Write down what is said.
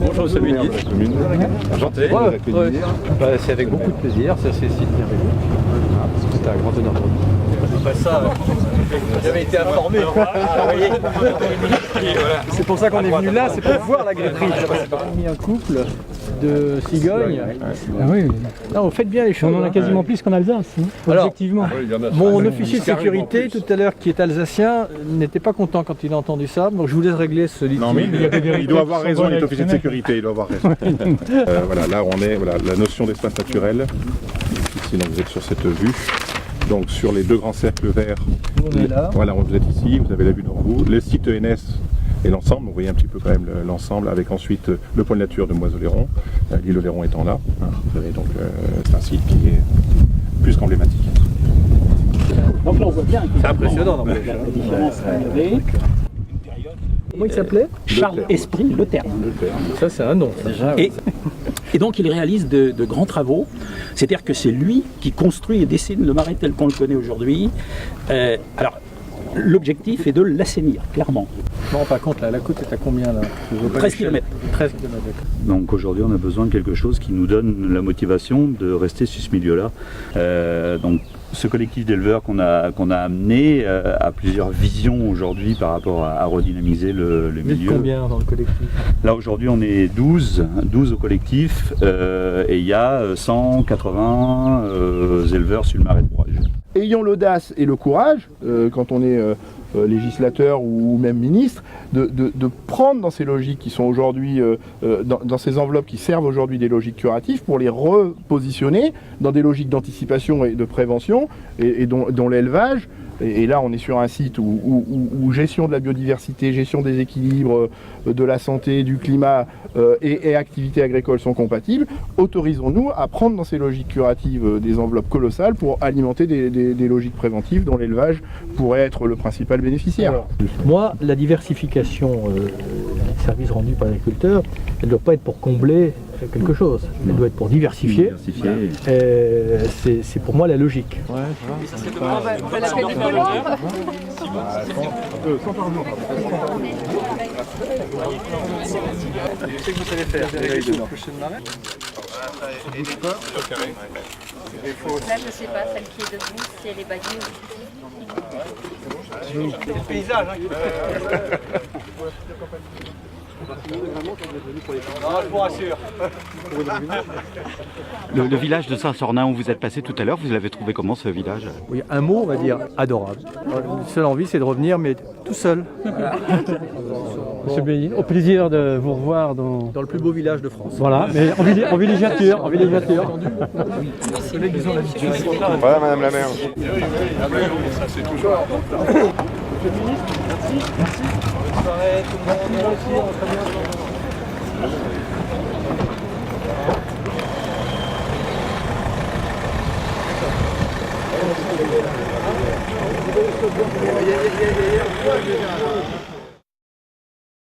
Bonjour Monsieur le ministre. Enchanté. C'est avec beaucoup de plaisir, ça c'est site merveilleux. C'était un grand honneur pour nous. Après ça, j'avais été informé. C'est pour ça qu'on est venu là, c'est pour voir la grefferie. On a mis un couple de cigognes. Ah oui, Non, vous faites bien les choses. on en a quasiment plus qu'en Alsace, hein, Alors, objectivement. Mon officier de sécurité tout à l'heure, qui est alsacien, n'était pas content quand il a entendu ça. Donc je vous laisse régler ce litige. Non mais Il y a des vérités il doit avoir qui sont raison, bonnes il est avec officier de ce mec. sécurité, il doit avoir raison. Voilà, là on est, voilà, la notion d'espace naturel. Ici, donc vous êtes sur cette vue. Donc sur les deux grands cercles verts, On est là. voilà, vous êtes ici, vous avez la vue devant vous. Le site ENS et l'ensemble, vous voyez un petit peu quand même l'ensemble, avec ensuite le pôle nature de Moise-Oléron, l'île Oléron étant là. Vous avez donc c'est un site qui est plus qu'emblématique. Donc là on voit bien que C'est impressionnant, non, mais- la différence arrivée. Comment il s'appelait? Charles Esprit, le terme. Ça, c'est un nom. ça. Et donc il réalise de grands travaux, c'est-à-dire que c'est lui qui construit et dessine le marais tel qu'on le connaît aujourd'hui. Alors l'objectif est de l'assainir, clairement. Je me rends pas compte, là, la côte est à combien là? 13 km. 13 km, d'accord. Donc aujourd'hui, on a besoin de quelque chose qui nous donne la motivation de rester sur ce milieu-là. Donc ce collectif d'éleveurs qu'on a amené a plusieurs visions aujourd'hui par rapport à redynamiser le Vous êtes milieu. combien dans le collectif? Là aujourd'hui, on est 12 au collectif et il y a 180 éleveurs sur le marais de Broye. Ayons l'audace et le courage, quand on est législateur ou même ministre, de prendre dans ces logiques qui sont aujourd'hui, dans ces enveloppes qui servent aujourd'hui des logiques curatives, pour les repositionner dans des logiques d'anticipation et de prévention, et dont l'élevage, et là on est sur un site où gestion de la biodiversité, gestion des équilibres, de la santé, du climat et activités agricoles sont compatibles. Autorisons-nous à prendre dans ces logiques curatives des enveloppes colossales pour alimenter des logiques préventives dont l'élevage pourrait être le principal bénéficiaire. Moi, la diversification des services rendus par l'agriculteur, elle ne doit pas être pour combler quelque chose. Elle doit être pour diversifier. C'est pour moi la logique. C'est que vous savez faire. Là, je sais pas, celle qui est debout, si elle est baguée ou C'est le paysage. Non, je vous rassure. Le village de Saint-Sornin où vous êtes passé tout à l'heure, vous l'avez trouvé comment ce village? Oui, un mot, on va dire adorable. La seule envie, c'est de revenir, mais tout seul. Monsieur Béni, au plaisir de vous revoir dans... Dans le plus beau village de France. Voilà, mais en villégiature, en villégiature. Voilà madame la maire. Ça c'est toujours important. Monsieur le ministre, merci. Bonne soirée tout le monde. Merci, on se revoit bientôt.